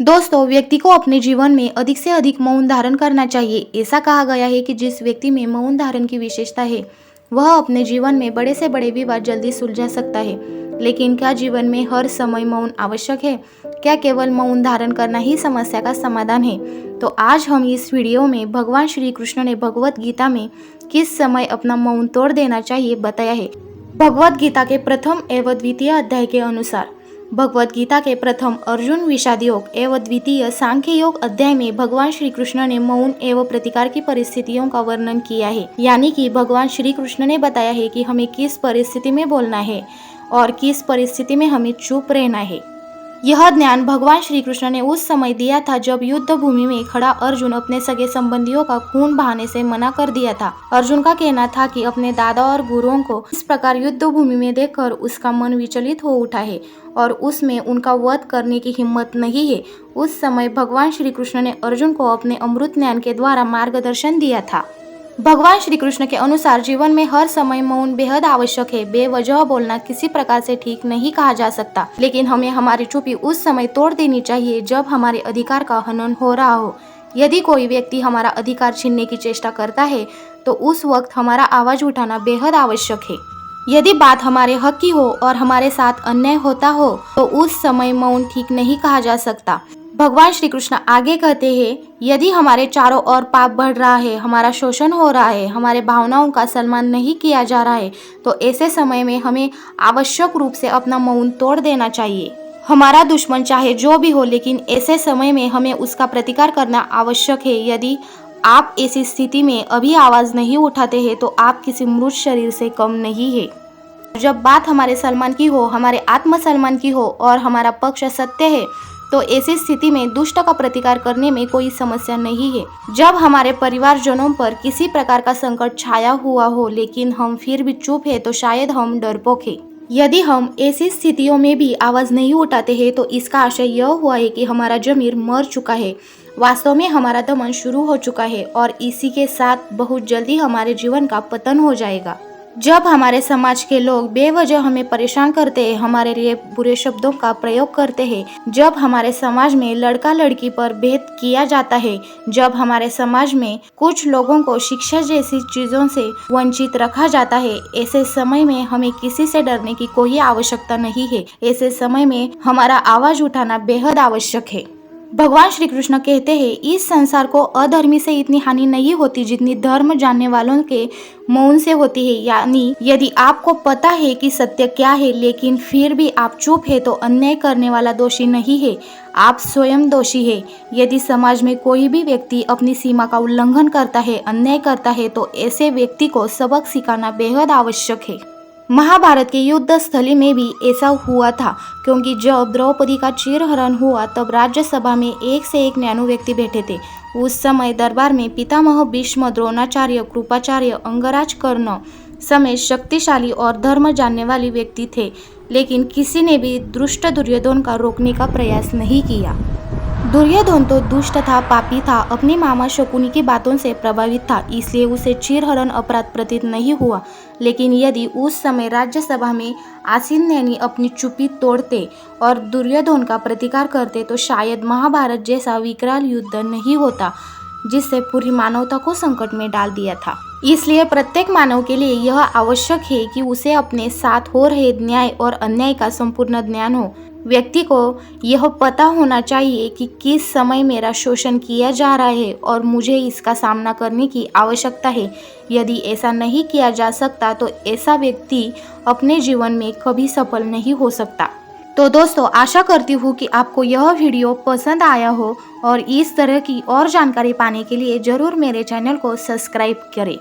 दोस्तों, व्यक्ति को अपने जीवन में अधिक से अधिक मौन धारण करना चाहिए। ऐसा कहा गया है कि जिस व्यक्ति में मौन धारण की विशेषता है वह अपने जीवन में बड़े से बड़े विवाद जल्दी सुलझा सकता है। लेकिन क्या जीवन में हर समय मौन आवश्यक है? क्या केवल मौन धारण करना ही समस्या का समाधान है? तो आज हम इस वीडियो में भगवान श्री कृष्ण ने भगवत गीता में किस समय अपना मौन तोड़ देना चाहिए बताया है। भगवत गीता के प्रथम एवं द्वितीय अध्याय के अनुसार भगवत गीता के प्रथम अर्जुन विषाद योग एवं द्वितीय सांख्य योग अध्याय में भगवान श्री कृष्ण ने मौन एवं प्रतिकार की परिस्थितियों का वर्णन किया है। यानी कि भगवान श्री कृष्ण ने बताया है कि हमें किस परिस्थिति में बोलना है और किस परिस्थिति में हमें चुप रहना है। यह ज्ञान भगवान श्री कृष्ण ने उस समय दिया था जब युद्ध भूमि में खड़ा अर्जुन अपने सगे संबंधियों का खून बहाने से मना कर दिया था। अर्जुन का कहना था कि अपने दादा और गुरुओं को इस प्रकार युद्ध भूमि में देखकर उसका मन विचलित हो उठा है और उसमें उनका वध करने की हिम्मत नहीं है। उस समय भगवान श्री कृष्ण ने अर्जुन को अपने अमृत ज्ञान के द्वारा मार्गदर्शन दिया था। भगवान श्री कृष्ण के अनुसार जीवन में हर समय मौन बेहद आवश्यक है। बेवजह बोलना किसी प्रकार से ठीक नहीं कहा जा सकता, लेकिन हमें हमारी चुप्पी उस समय तोड़ देनी चाहिए जब हमारे अधिकार का हनन हो रहा हो। यदि कोई व्यक्ति हमारा अधिकार छीनने की चेष्टा करता है तो उस वक्त हमारा आवाज उठाना बेहद आवश्यक है। यदि बात हमारे हक की हो और हमारे साथ अन्याय होता हो तो उस समय मौन ठीक नहीं कहा जा सकता। भगवान श्री कृष्ण आगे कहते हैं, यदि हमारे चारों ओर पाप बढ़ रहा है, हमारा शोषण हो रहा है, हमारे भावनाओं का सम्मान नहीं किया जा रहा है, तो ऐसे समय में हमें आवश्यक रूप से अपना मौन तोड़ देना चाहिए। हमारा दुश्मन चाहे जो भी हो, लेकिन ऐसे समय में हमें उसका प्रतिकार करना आवश्यक है। यदि आप ऐसी स्थिति में अभी आवाज नहीं उठाते हैं तो आप किसी मृत शरीर से कम नहीं है। जब बात हमारे सम्मान की हो, हमारे आत्मसम्मान की हो और हमारा पक्ष सत्य है, तो ऐसी स्थिति में दुष्ट का प्रतिकार करने में कोई समस्या नहीं है। जब हमारे परिवारजनों पर किसी प्रकार का संकट छाया हुआ हो लेकिन हम फिर भी चुप है तो शायद हम डरपोक है। यदि हम ऐसी स्थितियों में भी आवाज नहीं उठाते हैं तो इसका आशय यह हुआ है कि हमारा जमीर मर चुका है। वास्तव में हमारा दमन शुरू हो चुका है और इसी के साथ बहुत जल्दी हमारे जीवन का पतन हो जाएगा। जब हमारे समाज के लोग बेवजह हमें परेशान करते हैं, हमारे लिए बुरे शब्दों का प्रयोग करते हैं, जब हमारे समाज में लड़का लड़की पर भेद किया जाता है, जब हमारे समाज में कुछ लोगों को शिक्षा जैसी चीजों से वंचित रखा जाता है, ऐसे समय में हमें किसी से डरने की कोई आवश्यकता नहीं है। ऐसे समय में हमारा आवाज उठाना बेहद आवश्यक है। भगवान श्री कृष्ण कहते हैं, इस संसार को अधर्मी से इतनी हानि नहीं होती जितनी धर्म जानने वालों के मौन से होती है। यानी यदि आपको पता है कि सत्य क्या है लेकिन फिर भी आप चुप है तो अन्याय करने वाला दोषी नहीं है, आप स्वयं दोषी है। यदि समाज में कोई भी व्यक्ति अपनी सीमा का उल्लंघन करता है, अन्याय करता है, तो ऐसे व्यक्ति को सबक सिखाना बेहद आवश्यक है। महाभारत के युद्ध स्थली में भी ऐसा हुआ था, क्योंकि जब द्रौपदी का चीरहरण हुआ तब राज्यसभा में एक से एक ज्ञानी व्यक्ति बैठे थे। उस समय दरबार में पितामह भीष्म, द्रोणाचार्य, कृपाचार्य, अंगराज, कर्ण समेत शक्तिशाली और धर्म जानने वाले व्यक्ति थे, लेकिन किसी ने भी दुष्ट दुर्योधन का रोकने का प्रयास नहीं किया। दुर्योधन तो दुष्ट था, पापी था, अपनी मामा शकुनी की बातों से प्रभावित था, इसलिए उसे चीरहरण अपराध प्रतीत नहीं हुआ। लेकिन यदि उस समय राज्यसभा में आसीन ज्ञानी अपनी चुप्पी तोड़ते और दुर्योधन का प्रतिकार करते तो शायद महाभारत जैसा विकराल युद्ध नहीं होता जिससे पूरी मानवता को संकट में डाल दिया था। इसलिए प्रत्येक मानव के लिए यह आवश्यक है कि उसे अपने साथ हो रहे न्याय और अन्याय का संपूर्ण ज्ञान हो। व्यक्ति को यह पता होना चाहिए कि किस समय मेरा शोषण किया जा रहा है और मुझे इसका सामना करने की आवश्यकता है। यदि ऐसा नहीं किया जा सकता तो ऐसा व्यक्ति अपने जीवन में कभी सफल नहीं हो सकता। तो दोस्तों, आशा करती हूँ कि आपको यह वीडियो पसंद आया हो और इस तरह की और जानकारी पाने के लिए ज़रूर मेरे चैनल को सब्सक्राइब करें।